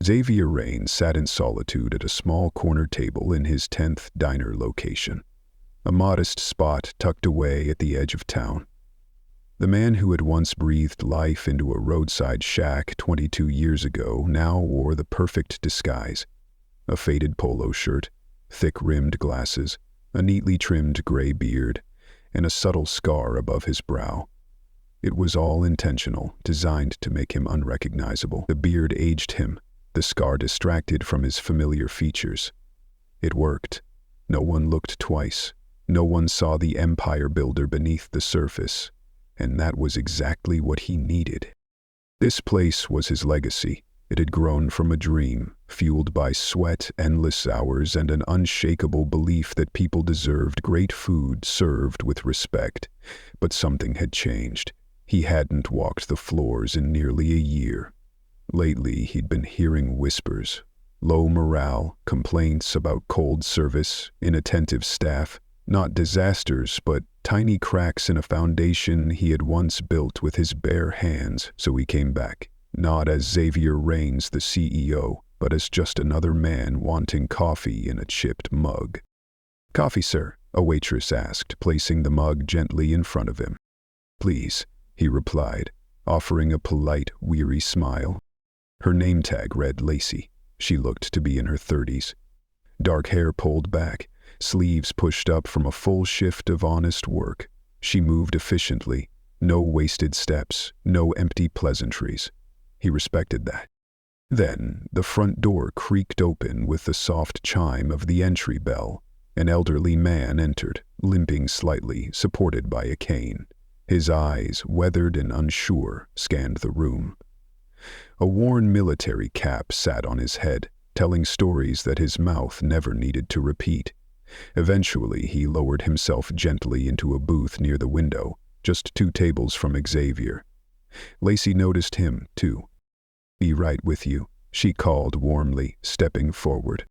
Xavier Reigns sat in solitude at a small corner table in his 10th diner location, a modest spot tucked away at the edge of town. The man who had once breathed life into a roadside shack 22 years ago now wore the perfect disguise: a faded polo shirt, thick-rimmed glasses, a neatly trimmed gray beard, and a subtle scar above his brow. It was all intentional, designed to make him unrecognizable. The beard aged him, the scar distracted from his familiar features. It worked. No one looked twice. No one saw the empire builder beneath the surface, and that was exactly what he needed. This place was his legacy. It had grown from a dream, fueled by sweat, endless hours, and an unshakable belief that people deserved great food served with respect. But something had changed. He hadn't walked the floors in nearly a year. Lately, he'd been hearing whispers, low morale, complaints about cold service, inattentive staff, not disasters, but tiny cracks in a foundation he had once built with his bare hands. So he came back, not as Xavier Reigns, the CEO, but as just another man wanting coffee in a chipped mug. "Coffee, sir?" a waitress asked, placing the mug gently in front of him. "Please," he replied, offering a polite, weary smile. Her name tag read Lacey. She looked to be in her 30s. Dark hair pulled back, sleeves pushed up from a full shift of honest work. She moved efficiently, no wasted steps, no empty pleasantries. He respected that. Then, the front door creaked open with the soft chime of the entry bell. An elderly man entered, limping slightly, supported by a cane. His eyes, weathered and unsure, scanned the room. A worn military cap sat on his head, telling stories that his mouth never needed to repeat. Eventually, he lowered himself gently into a booth near the window, just 2 tables from Xavier. Lacey noticed him, too. "Be right with you," she called warmly, stepping forward.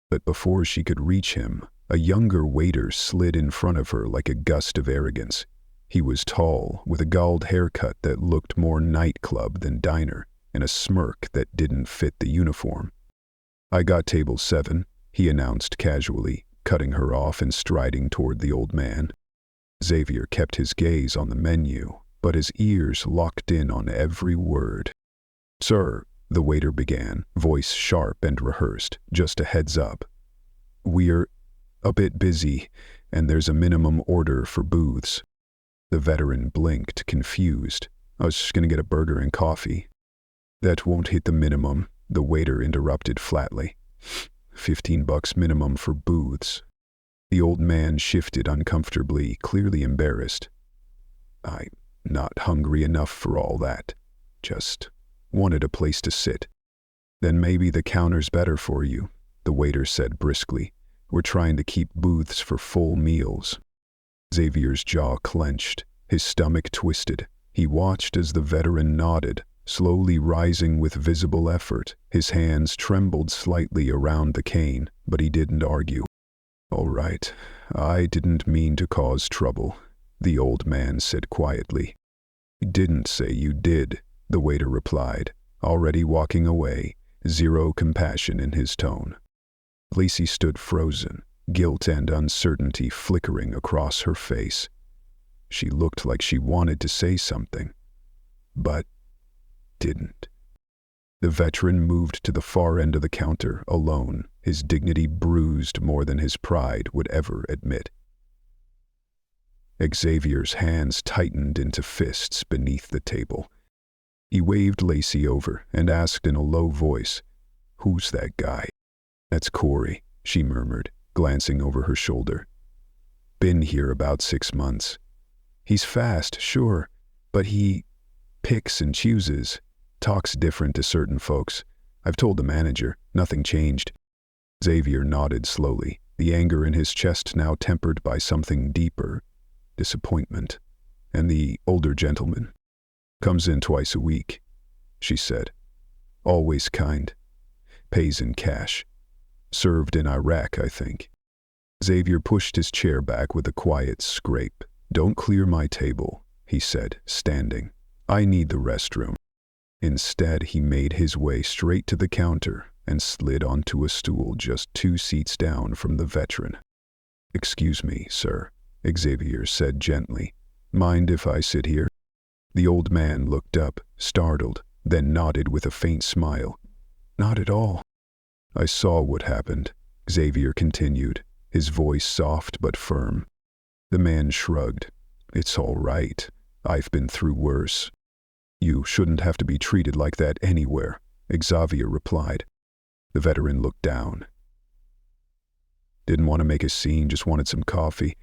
But before she could reach him, a younger waiter slid in front of her like a gust of arrogance. He was tall, with a galled haircut that looked more nightclub than diner, and a smirk that didn't fit the uniform. "I got table 7, he announced casually, cutting her off and striding toward the old man. Xavier kept his gaze on the menu, but his ears locked in on every word. "Sir," the waiter began, voice sharp and rehearsed, "just a heads up. We're a bit busy, and there's a minimum order for booths." The veteran blinked, confused. "I was just gonna get a burger and coffee." "That won't hit the minimum," the waiter interrupted flatly. $15 minimum for booths." The old man shifted uncomfortably, clearly embarrassed. "I'm not hungry enough for all that. Just wanted a place to sit." "Then maybe the counter's better for you," the waiter said briskly. "We're trying to keep booths for full meals." Xavier's jaw clenched, his stomach twisted. He watched as the veteran nodded, slowly rising with visible effort. His hands trembled slightly around the cane, but he didn't argue. "All right, I didn't mean to cause trouble," the old man said quietly. "Didn't say you did," the waiter replied, already walking away, zero compassion in his tone. Lacey stood frozen, guilt and uncertainty flickering across her face. She looked like she wanted to say something, but didn't. The veteran moved to the far end of the counter, alone, his dignity bruised more than his pride would ever admit. Xavier's hands tightened into fists beneath the table. He waved Lacey over and asked in a low voice, "Who's that guy?" "That's Corey," she murmured, glancing over her shoulder. "Been here about 6 months. He's fast, sure, but he picks and chooses. Talks different to certain folks. I've told the manager, nothing changed." Xavier nodded slowly, the anger in his chest now tempered by something deeper, disappointment. "And the older gentleman?" "Comes in twice a week," she said. "Always kind. Pays in cash. Served in Iraq, I think." Xavier pushed his chair back with a quiet scrape. "Don't clear my table," he said, standing. "I need the restroom." Instead, he made his way straight to the counter and slid onto a stool just 2 seats down from the veteran. "Excuse me, sir," Xavier said gently. "Mind if I sit here?" The old man looked up, startled, then nodded with a faint smile. "Not at all." "I saw what happened," Xavier continued, his voice soft but firm. The man shrugged. "It's all right. I've been through worse." "You shouldn't have to be treated like that anywhere," Xavier replied. The veteran looked down. "Didn't want to make a scene, just wanted some coffee."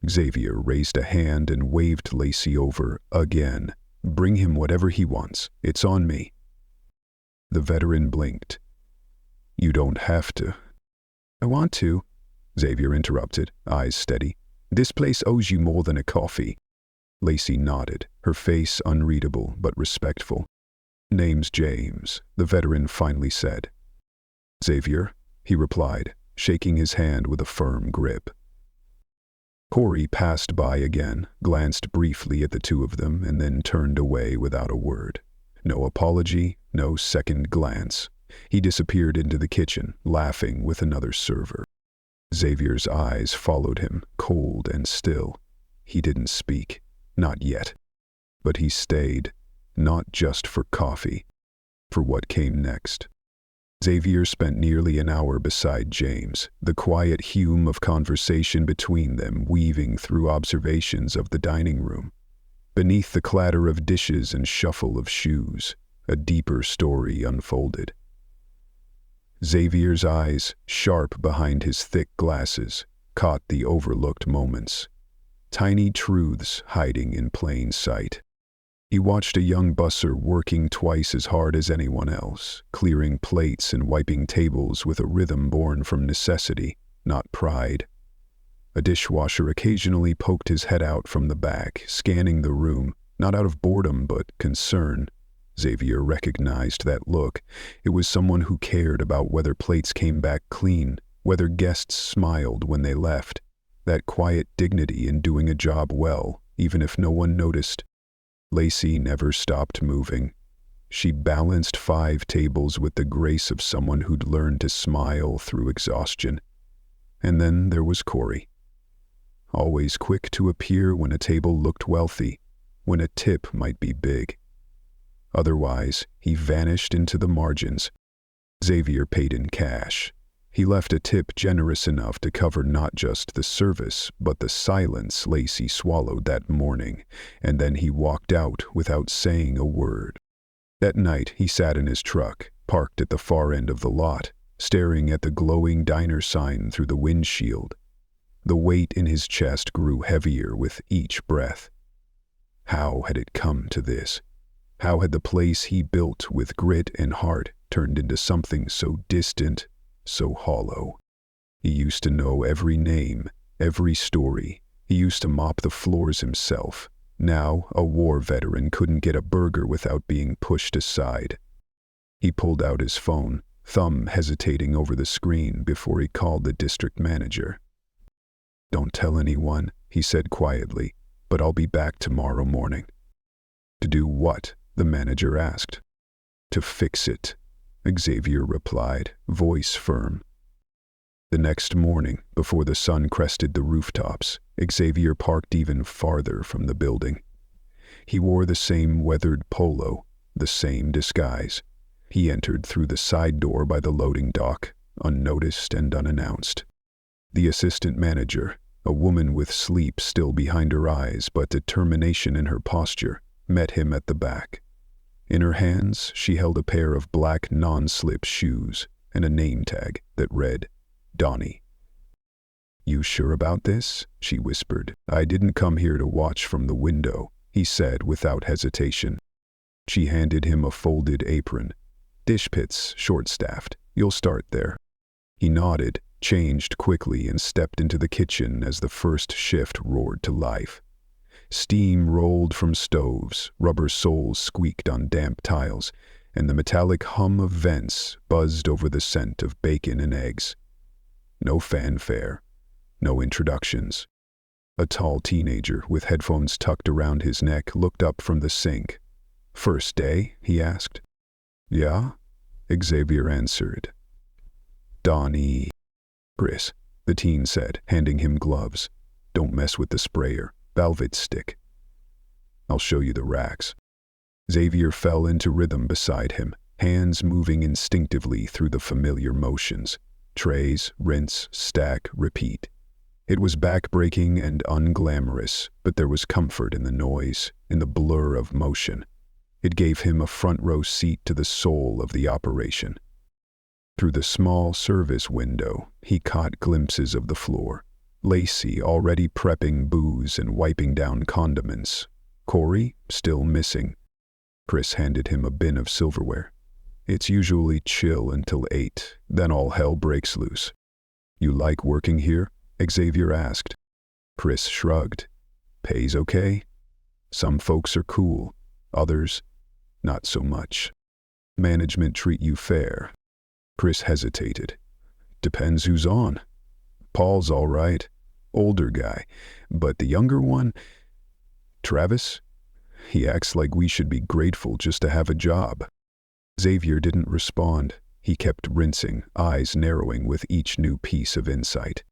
Xavier raised a hand and waved Lacey over again. "Bring him whatever he wants. It's on me." The veteran blinked. "You don't have to." "I want to," Xavier interrupted, eyes steady. "This place owes you more than a coffee." Lacey nodded, her face unreadable but respectful. "Name's James," the veteran finally said. "Xavier," he replied, shaking his hand with a firm grip. Corey passed by again, glanced briefly at the two of them, and then turned away without a word. No apology, no second glance. He disappeared into the kitchen, laughing with another server. Xavier's eyes followed him, cold and still. He didn't speak. Not yet. But he stayed, not just for coffee, for what came next. Xavier spent nearly an hour beside James, the quiet hum of conversation between them weaving through observations of the dining room. Beneath the clatter of dishes and shuffle of shoes, a deeper story unfolded. Xavier's eyes, sharp behind his thick glasses, caught the overlooked moments. Tiny truths hiding in plain sight. He watched a young busser working twice as hard as anyone else, clearing plates and wiping tables with a rhythm born from necessity, not pride. A dishwasher occasionally poked his head out from the back, scanning the room, not out of boredom but concern. Xavier recognized that look. It was someone who cared about whether plates came back clean, whether guests smiled when they left. That quiet dignity in doing a job well, even if no one noticed. Lacey never stopped moving. She balanced 5 tables with the grace of someone who'd learned to smile through exhaustion. And then there was Corey. Always quick to appear when a table looked wealthy, when a tip might be big. Otherwise, he vanished into the margins. Xavier paid in cash. He left a tip generous enough to cover not just the service, but the silence Lacey swallowed that morning, and then he walked out without saying a word. That night, he sat in his truck, parked at the far end of the lot, staring at the glowing diner sign through the windshield. The weight in his chest grew heavier with each breath. How had it come to this? How had the place he built with grit and heart turned into something so distant, so hollow? He used to know every name, every story. He used to mop the floors himself. Now, a war veteran couldn't get a burger without being pushed aside. He pulled out his phone, thumb hesitating over the screen before he called the district manager. "Don't tell anyone," he said quietly, "but I'll be back tomorrow morning." "To do what?" the manager asked. "To fix it," Xavier replied, voice firm. The next morning, before the sun crested the rooftops, Xavier parked even farther from the building. He wore the same weathered polo, the same disguise. He entered through the side door by the loading dock, unnoticed and unannounced. The assistant manager, a woman with sleep still behind her eyes but determination in her posture, met him at the back. In her hands, she held a pair of black non-slip shoes and a name tag that read, Donnie. "You sure about this?" she whispered. "I didn't come here to watch from the window," he said without hesitation. She handed him a folded apron. "Dish pits, short-staffed. You'll start there." He nodded, changed quickly, and stepped into the kitchen as the first shift roared to life. Steam rolled from stoves, rubber soles squeaked on damp tiles, and the metallic hum of vents buzzed over the scent of bacon and eggs. No fanfare, no introductions. A tall teenager with headphones tucked around his neck looked up from the sink. "First day?" he asked. "Yeah," Xavier answered. "Donnie." "Chris," the teen said, handing him gloves. "Don't mess with the sprayer. Velvet stick. I'll show you the racks." Xavier fell into rhythm beside him, hands moving instinctively through the familiar motions. Trays, rinse, stack, repeat. It was backbreaking and unglamorous, but there was comfort in the noise, in the blur of motion. It gave him a front-row seat to the soul of the operation. Through the small service window, he caught glimpses of the floor. Lacey already prepping booze and wiping down condiments. Corey still missing. Chris handed him a bin of silverware. "It's usually chill until 8, then all hell breaks loose." "You like working here?" Xavier asked. Chris shrugged. "Pays okay. Some folks are cool, others, not so much. Management treat you fair." Chris hesitated. "Depends who's on. Paul's all right, older guy, but the younger one, Travis, he acts like we should be grateful just to have a job." Xavier didn't respond. He kept rinsing, eyes narrowing with each new piece of insight.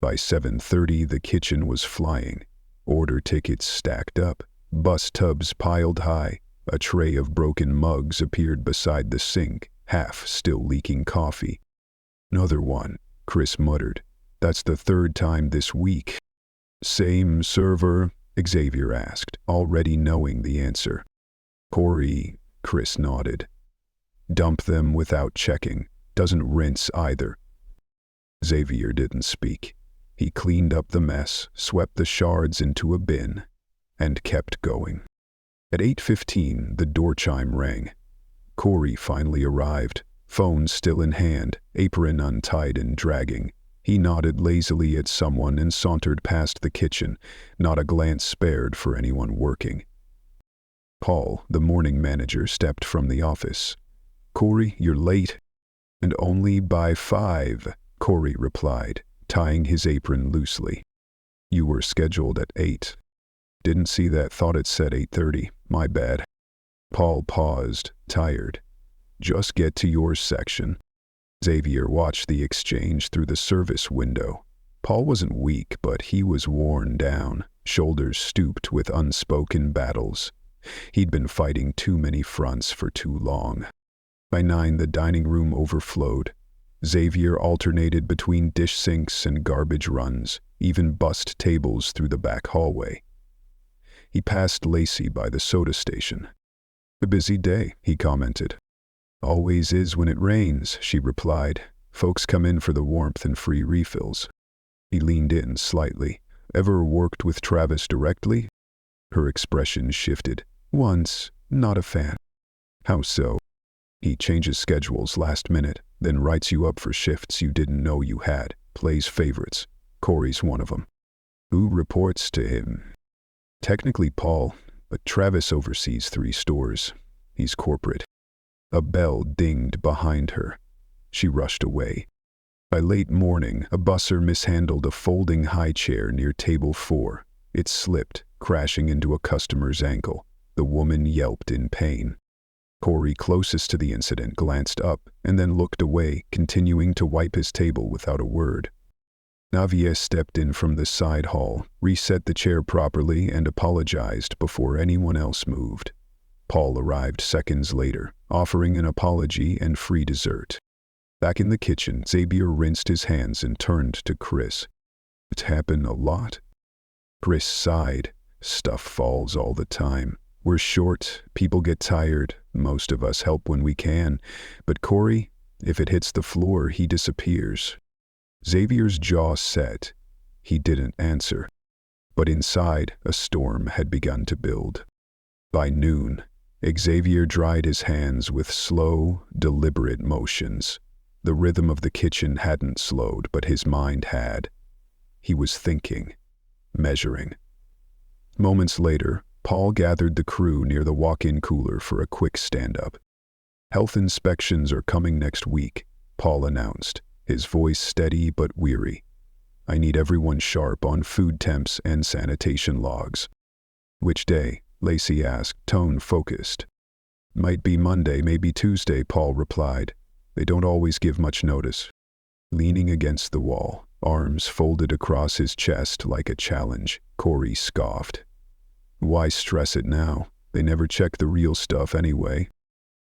By 7:30, the kitchen was flying. Order tickets stacked up, bus tubs piled high. A tray of broken mugs appeared beside the sink, half still leaking coffee. "Another one," Chris muttered. "That's the 3rd time this week." "Same server?" Xavier asked, already knowing the answer. "Corey," Chris nodded. "Dump them without checking. Doesn't rinse either." Xavier didn't speak. He cleaned up the mess, swept the shards into a bin, and kept going. At 8:15, the door chime rang. Corey finally arrived, phone still in hand, apron untied and dragging. He nodded lazily at someone and sauntered past the kitchen, not a glance spared for anyone working. Paul, the morning manager, stepped from the office. "Corey, you're late." "And only by 5, Corey replied, tying his apron loosely. "You were scheduled at 8. Didn't see that, thought it said 8:30. My bad." Paul paused, tired. "Just get to your section." Xavier watched the exchange through the service window. Paul wasn't weak, but he was worn down, shoulders stooped with unspoken battles. He'd been fighting too many fronts for too long. By 9, the dining room overflowed. Xavier alternated between dish sinks and garbage runs, even bussed tables through the back hallway. He passed Lacey by the soda station. "A busy day," he commented. "Always is when it rains," she replied. "Folks come in for the warmth and free refills." He leaned in slightly. "Ever worked with Travis directly?" Her expression shifted. "Once. Not a fan." "How so?" "He changes schedules last minute, then writes you up for shifts you didn't know you had, plays favorites. Corey's one of them." "Who reports to him?" "Technically Paul, but Travis oversees 3 stores. He's corporate." A bell dinged behind her. She rushed away. By late morning, a busser mishandled a folding high chair near table 4. It slipped, crashing into a customer's ankle. The woman yelped in pain. Corey, closest to the incident, glanced up and then looked away, continuing to wipe his table without a word. Xavier stepped in from the side hall, reset the chair properly, and apologized before anyone else moved. Paul arrived seconds later, offering an apology and free dessert. Back in the kitchen, Xavier rinsed his hands and turned to Chris. "It's happened a lot?" Chris sighed. "Stuff falls all the time. We're short, people get tired, most of us help when we can. But Corey, if it hits the floor, he disappears." Xavier's jaw set. He didn't answer. But inside, a storm had begun to build. By noon, Xavier dried his hands with slow, deliberate motions. The rhythm of the kitchen hadn't slowed, but his mind had. He was thinking, measuring. Moments later, Paul gathered the crew near the walk-in cooler for a quick stand-up. "Health inspections are coming next week," Paul announced, his voice steady but weary. "I need everyone sharp on food temps and sanitation logs." "Which day?" Lacey asked, tone focused. Might be Monday, maybe Tuesday, Paul replied. They don't always give much notice. Leaning against the wall, arms folded across his chest like a challenge, Corey scoffed. Why stress it now? They never check the real stuff anyway.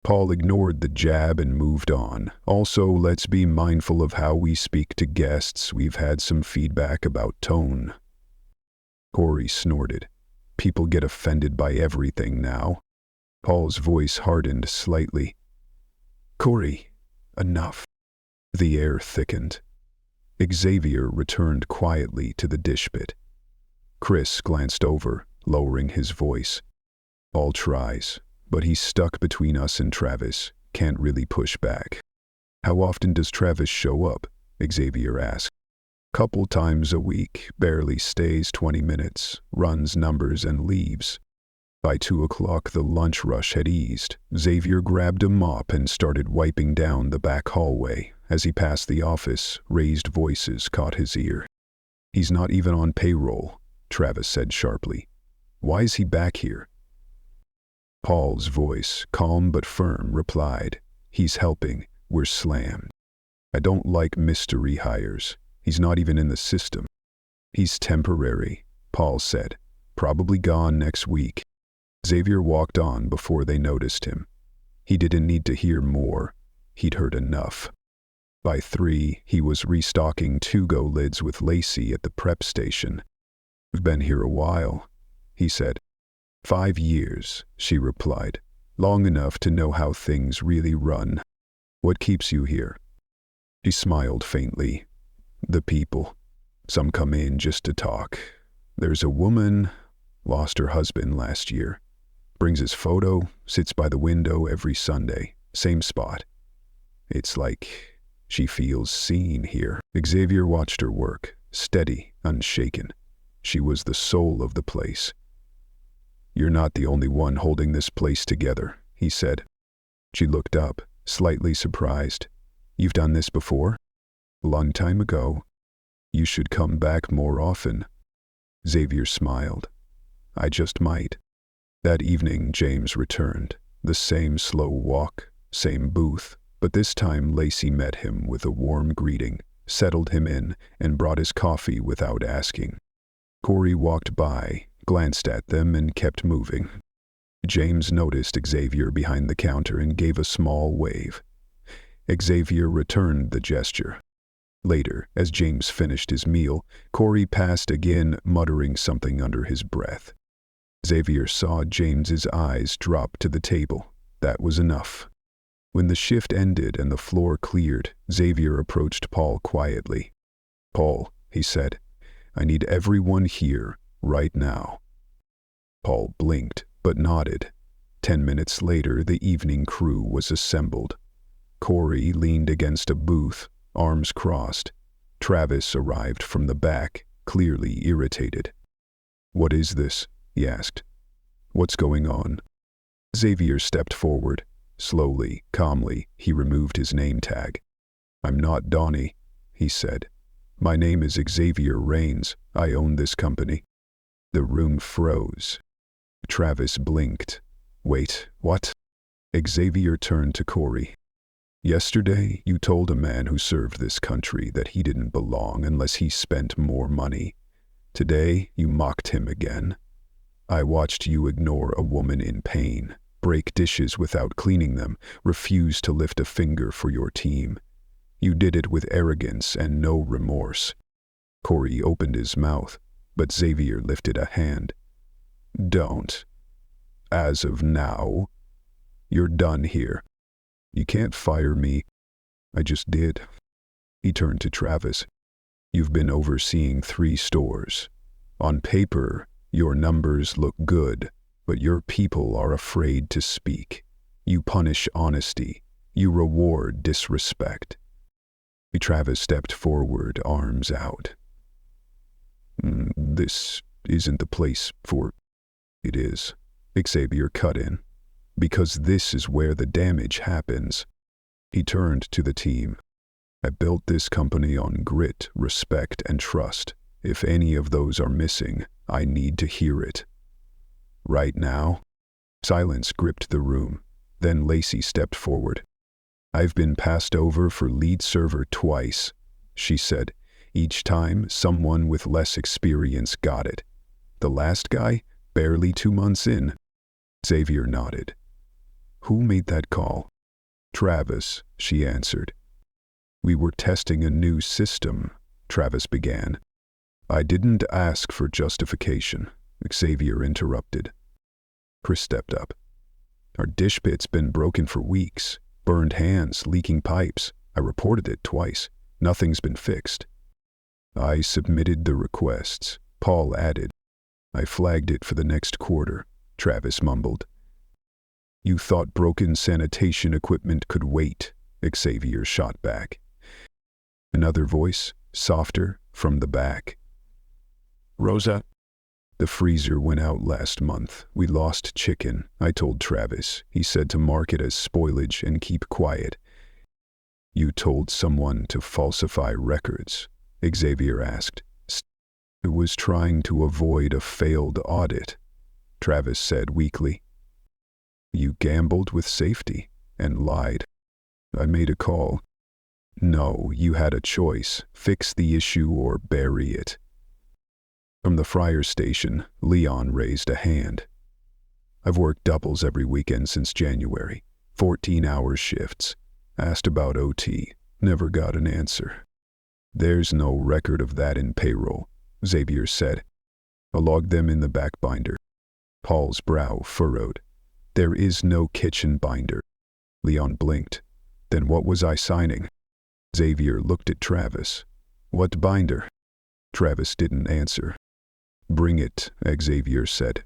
Paul ignored the jab and moved on. Also, let's be mindful of how we speak to guests. We've had some feedback about tone. Corey snorted. People get offended by everything now. Paul's voice hardened slightly. Corey, enough. The air thickened. Xavier returned quietly to the dish pit. Chris glanced over, lowering his voice. Paul tries, but he's stuck between us and Travis, can't really push back. How often does Travis show up? Xavier asked. Couple times a week, barely stays 20 minutes, runs numbers and leaves. By 2 o'clock the lunch rush had eased. Xavier grabbed a mop and started wiping down the back hallway. As he passed the office, raised voices caught his ear. He's not even on payroll, Travis said sharply. Why is he back here? Paul's voice, calm but firm, replied, He's helping, we're slammed. I don't like mystery hires. He's not even in the system. He's temporary, Paul said, probably gone next week. Xavier walked on before they noticed him. He didn't need to hear more. He'd heard enough. By 3, he was restocking to-go lids with Lacey at the prep station. We've been here a while, he said. 5 years, she replied. Long enough to know how things really run. What keeps you here? She smiled faintly. The people. Some come in just to talk. There's a woman, lost her husband last year. Brings his photo, sits by the window every Sunday. Same spot. It's like she feels seen here. Xavier watched her work, steady, unshaken. She was the soul of the place. You're not the only one holding this place together, he said. She looked up, slightly surprised. You've done this before? A long time ago. You should come back more often. Xavier smiled. I just might. That evening James returned. The same slow walk, same booth, but this time Lacey met him with a warm greeting, settled him in, and brought his coffee without asking. Corey walked by, glanced at them, and kept moving. James noticed Xavier behind the counter and gave a small wave. Xavier returned the gesture. Later, as James finished his meal, Corey passed again, muttering something under his breath. Xavier saw James's eyes drop to the table. That was enough. When the shift ended and the floor cleared, Xavier approached Paul quietly. Paul, he said, I need everyone here, right now. Paul blinked, but nodded. 10 minutes later, the evening crew was assembled. Corey leaned against a booth, arms crossed. Travis arrived from the back, clearly irritated. What is this? He asked. What's going on? Xavier stepped forward. Slowly, calmly, he removed his name tag. I'm not Donnie, he said. My name is Xavier Reigns. I own this company. The room froze. Travis blinked. Wait, what? Xavier turned to Corey. Yesterday, you told a man who served this country that he didn't belong unless he spent more money. Today, you mocked him again. I watched you ignore a woman in pain, break dishes without cleaning them, refuse to lift a finger for your team. You did it with arrogance and no remorse. Corey opened his mouth, but Xavier lifted a hand. Don't. As of now, you're done here. You can't fire me. I just did. He turned to Travis. You've been overseeing 3 stores. On paper, your numbers look good, but your people are afraid to speak. You punish honesty. You reward disrespect. Travis stepped forward, arms out. This isn't the place for... It is. Xavier cut in. Because this is where the damage happens. He turned to the team. I built this company on grit, respect, and trust. If any of those are missing, I need to hear it. Right now? Silence gripped the room. Then Lacey stepped forward. I've been passed over for lead server twice, she said. Each time, someone with less experience got it. The last guy, barely 2 months in. Xavier nodded. Who made that call? Travis, she answered. We were testing a new system, Travis began. I didn't ask for justification, Xavier interrupted. Chris stepped up. Our dish pit's been broken for weeks. Burned hands, leaking pipes. I reported it twice. Nothing's been fixed. I submitted the requests, Paul added. I flagged it for the next quarter, Travis mumbled. You thought broken sanitation equipment could wait, Xavier shot back. Another voice, softer, from the back. Rosa? The freezer went out last month. We lost chicken, I told Travis. He said to mark it as spoilage and keep quiet. You told someone to falsify records, Xavier asked. I was trying to avoid a failed audit, Travis said weakly. You gambled with safety and lied. I made a call. No, you had a choice. Fix the issue or bury it. From the fryer station, Leon raised a hand. I've worked doubles every weekend since January, 14-hour shifts. Asked about OT, never got an answer. There's no record of that in payroll, Xavier said. I logged them in the back binder. Paul's brow furrowed. There is no kitchen binder. Leon blinked. Then what was I signing? Xavier looked at Travis. What binder? Travis didn't answer. Bring it, Xavier said.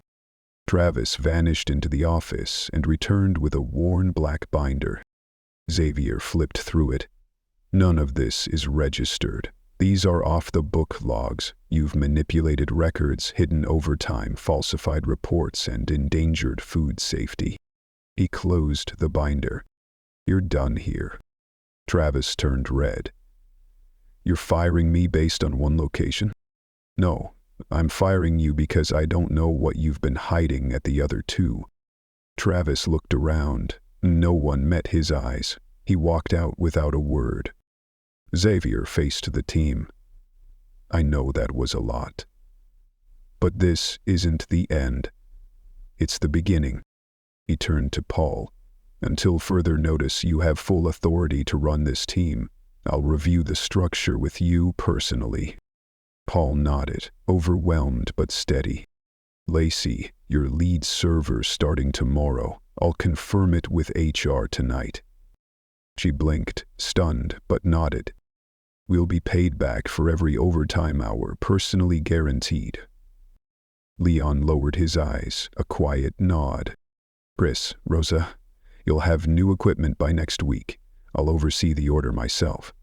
Travis vanished into the office and returned with a worn black binder. Xavier flipped through it. None of this is registered. These are off-the-book logs. You've manipulated records, hidden overtime, falsified reports, and endangered food safety. He closed the binder. You're done here. Travis turned red. You're firing me based on one location? No. I'm firing you because I don't know what you've been hiding at the other two. Travis looked around. No one met his eyes. He walked out without a word. Xavier faced the team. I know that was a lot. But this isn't the end. It's the beginning. He turned to Paul. Until further notice, you have full authority to run this team. I'll review the structure with you personally. Paul nodded, overwhelmed but steady. Lacey, your lead server starting tomorrow. I'll confirm it with HR tonight. She blinked, stunned, but nodded. We'll be paid back for every overtime hour, personally guaranteed. Leon lowered his eyes, a quiet nod. Chris, Rosa, you'll have new equipment by next week. I'll oversee the order myself.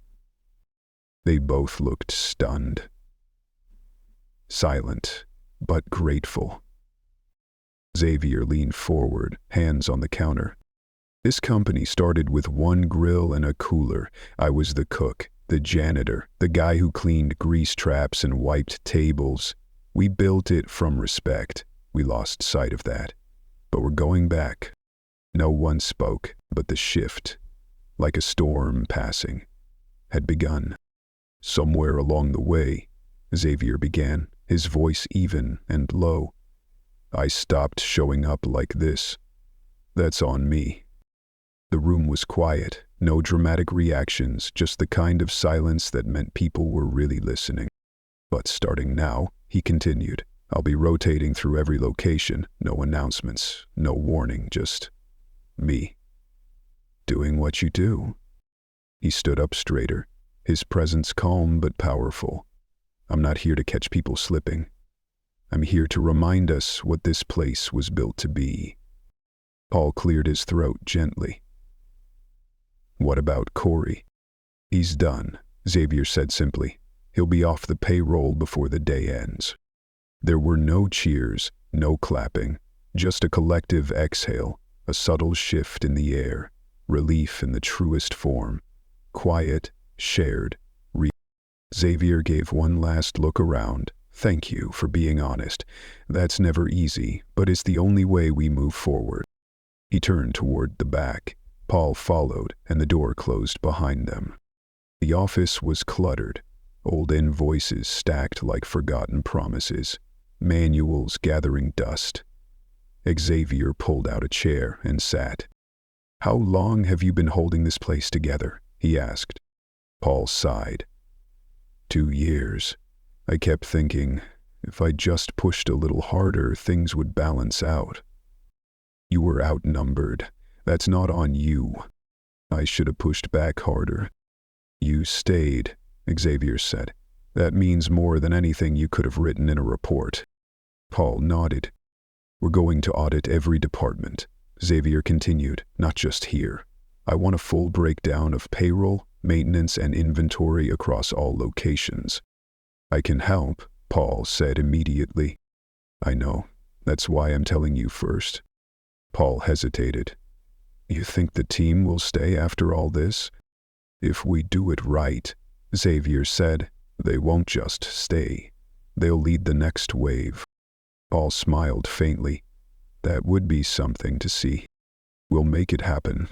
They both looked stunned. Silent, but grateful. Xavier leaned forward, hands on the counter. This company started with one grill and a cooler. I was the cook, the janitor, the guy who cleaned grease traps and wiped tables. We built it from respect. We lost sight of that. But we're going back. No one spoke, but the shift, like a storm passing, had begun. Somewhere along the way, Xavier began, his voice even and low. I stopped showing up like this. That's on me. The room was quiet, no dramatic reactions, just the kind of silence that meant people were really listening. But starting now, he continued, I'll be rotating through every location, no announcements, no warning, just me. Doing what you do. He stood up straighter, his presence calm but powerful. I'm not here to catch people slipping. I'm here to remind us what this place was built to be. Paul cleared his throat gently. What about Corey? He's done, Xavier said simply. He'll be off the payroll before the day ends. There were no cheers, no clapping, just a collective exhale, a subtle shift in the air, relief in the truest form, quiet, shared, real. Xavier gave one last look around, Thank you for being honest. That's never easy, but it's the only way we move forward. He turned toward the back. Paul followed, and the door closed behind them. The office was cluttered. Old invoices stacked like forgotten promises. Manuals gathering dust. Xavier pulled out a chair and sat. "How long have you been holding this place together?" he asked. Paul sighed. 2 years. I kept thinking, if I just pushed a little harder, things would balance out. You were outnumbered. That's not on you. I should have pushed back harder. You stayed, Xavier said. That means more than anything you could have written in a report. Paul nodded. We're going to audit every department, Xavier continued, not just here. I want a full breakdown of payroll, maintenance, and inventory across all locations. I can help, Paul said immediately. I know. That's why I'm telling you first. Paul hesitated. You think the team will stay after all this? If we do it right, Xavier said, they won't just stay. They'll lead the next wave. Paul smiled faintly. That would be something to see. We'll make it happen.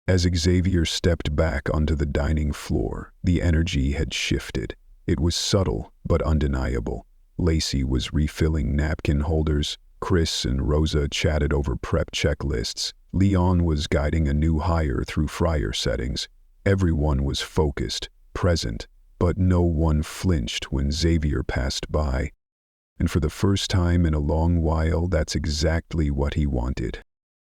As Xavier stepped back onto the dining floor, the energy had shifted. It was subtle, but undeniable. Lacey was refilling napkin holders. Chris and Rosa chatted over prep checklists. Leon was guiding a new hire through fryer settings. Everyone was focused, present, but no one flinched when Xavier passed by. And for the first time in a long while, that's exactly what he wanted.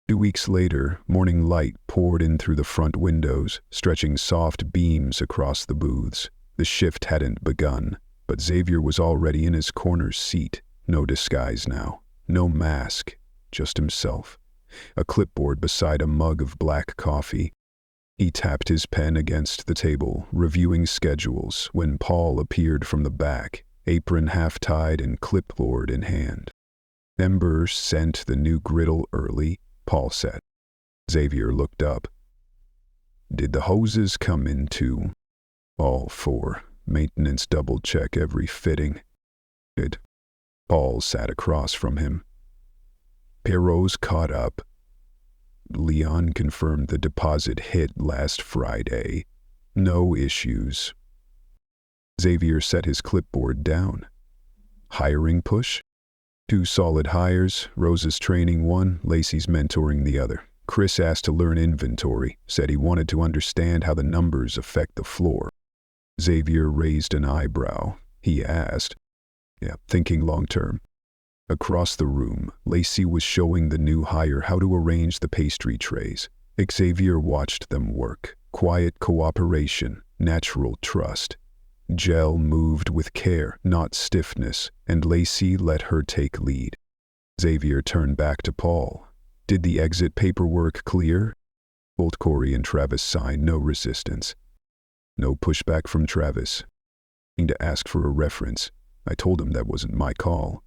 2 weeks later, morning light poured in through the front windows, stretching soft beams across the booths. The shift hadn't begun, but Xavier was already in his corner seat. No disguise now, no mask, just himself. A clipboard beside a mug of black coffee. He tapped his pen against the table, reviewing schedules, when Paul appeared from the back, apron half-tied and clipboard in hand. Ember sent the new griddle early, Paul said. Xavier looked up. Did the hoses come in too? All 4. Maintenance double-check every fitting. Good. Paul sat across from him. Perot's caught up. Leon confirmed the deposit hit last Friday. No issues. Xavier set his clipboard down. Hiring push? 2 solid hires, Rosa's training one, Lacey's mentoring the other. Chris asked to learn inventory, said he wanted to understand how the numbers affect the floor. Xavier raised an eyebrow. He asked, thinking long-term. Across the room, Lacey was showing the new hire how to arrange the pastry trays. Xavier watched them work. Quiet cooperation, natural trust. Gel moved with care, not stiffness, and Lacey let her take lead. Xavier turned back to Paul. Did the exit paperwork clear? Both Corey and Travis signed, no resistance. No pushback from Travis. To ask for a reference. I told him that wasn't my call.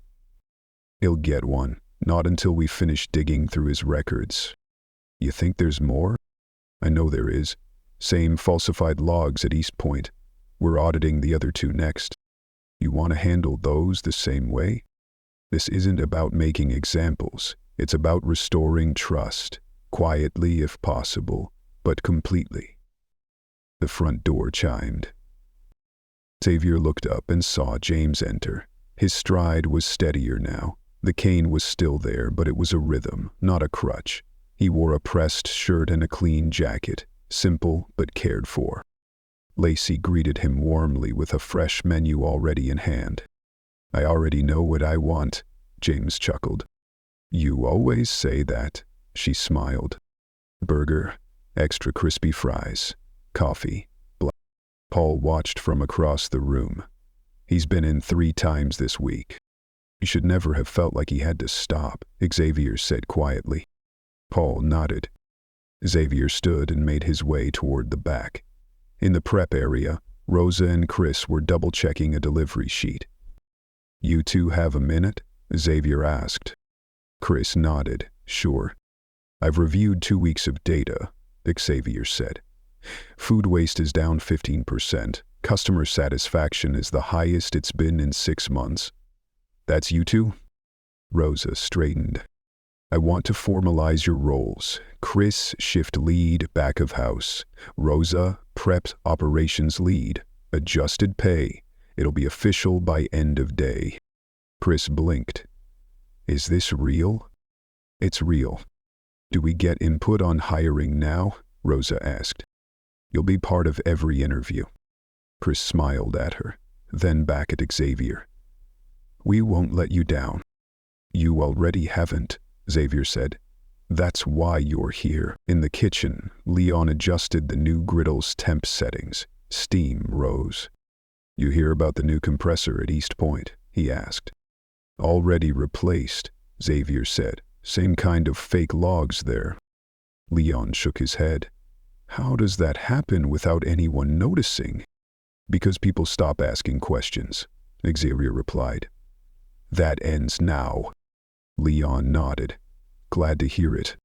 He'll get one, not until we finish digging through his records. You think there's more? I know there is. Same falsified logs at East Point. We're auditing the other 2 next. You want to handle those the same way? This isn't about making examples. It's about restoring trust, quietly if possible, but completely. The front door chimed. Xavier looked up and saw James enter. His stride was steadier now. The cane was still there, but it was a rhythm, not a crutch. He wore a pressed shirt and a clean jacket, simple but cared for. Lacey greeted him warmly with a fresh menu already in hand. I already know what I want, James chuckled. You always say that, she smiled. Burger, extra crispy fries, coffee, black. Paul watched from across the room. He's been in 3 times this week. You should never have felt like he had to stop, Xavier said quietly. Paul nodded. Xavier stood and made his way toward the back. In the prep area, Rosa and Chris were double-checking a delivery sheet. You 2 have a minute? Xavier asked. Chris nodded, sure. I've reviewed 2 weeks of data, Xavier said. Food waste is down 15%, Customer satisfaction is the highest it's been in 6 months. That's you two? Rosa straightened. I want to formalize your roles. Chris, shift lead, back of house. Rosa, prep operations lead. Adjusted pay. It'll be official by end of day. Chris blinked. Is this real? It's real. Do we get input on hiring now? Rosa asked. You'll be part of every interview. Chris smiled at her, then back at Xavier. We won't let you down. You already haven't, Xavier said. That's why you're here. In the kitchen, Leon adjusted the new griddle's temp settings. Steam rose. You hear about the new compressor at East Point? He asked. Already replaced, Xavier said. Same kind of fake logs there. Leon shook his head. How does that happen without anyone noticing? Because people stop asking questions, Xavier replied. That ends now. Leon nodded. Glad to hear it.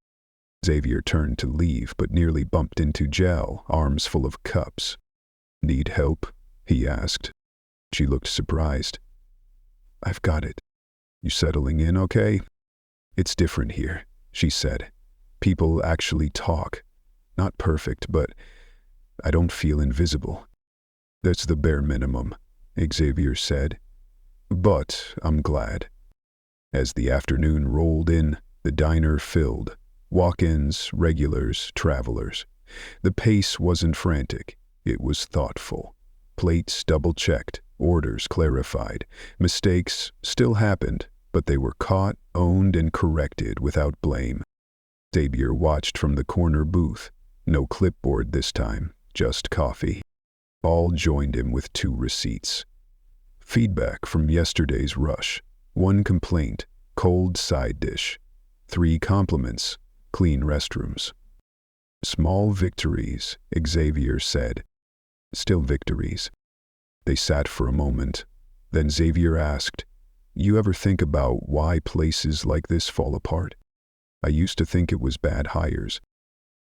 Xavier turned to leave but nearly bumped into Jel, arms full of cups. Need help? He asked. She looked surprised. I've got it. You settling in okay? It's different here, she said. People actually talk. Not perfect, but I don't feel invisible. That's the bare minimum, Xavier said. But I'm glad. As the afternoon rolled in, the diner filled. Walk-ins, regulars, travelers. The pace wasn't frantic. It was thoughtful. Plates double-checked, orders clarified. Mistakes still happened, but they were caught, owned, and corrected without blame. Xavier watched from the corner booth. No clipboard this time, just coffee. Paul joined him with 2 receipts. Feedback from yesterday's rush. 1 complaint, cold side dish. 3 compliments, clean restrooms. Small victories, Xavier said. Still victories. They sat for a moment. Then Xavier asked, You ever think about why places like this fall apart? I used to think it was bad hires.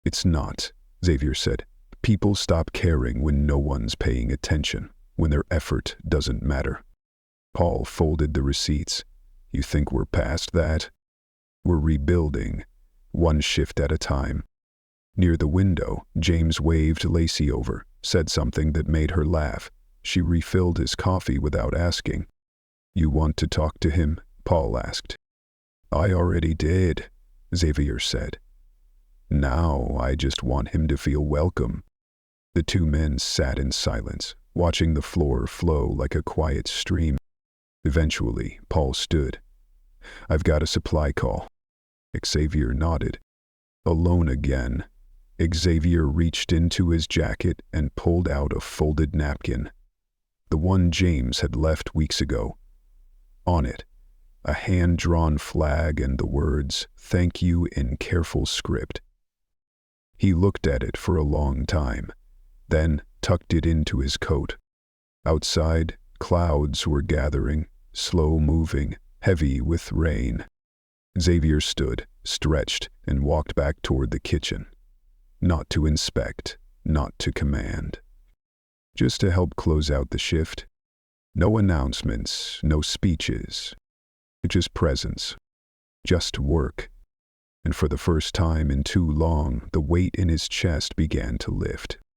It's not, Xavier said. People stop caring when no one's paying attention, when their effort doesn't matter. Paul folded the receipts. You think we're past that? We're rebuilding, 1 shift at a time. Near the window, James waved Lacey over, said something that made her laugh. She refilled his coffee without asking. You want to talk to him? Paul asked. I already did, Xavier said. Now I just want him to feel welcome. The 2 men sat in silence, watching the floor flow like a quiet stream. Eventually, Paul stood. I've got a supply call. Xavier nodded. Alone again. Xavier reached into his jacket and pulled out a folded napkin. The one James had left weeks ago. On it, a hand-drawn flag and the words, "Thank you" in careful script. He looked at it for a long time, then tucked it into his coat. Outside, clouds were gathering, slow-moving, heavy with rain. Xavier stood, stretched, and walked back toward the kitchen. Not to inspect, not to command. Just to help close out the shift. No announcements, no speeches. Just presence. Just work. And for the first time in too long, the weight in his chest began to lift.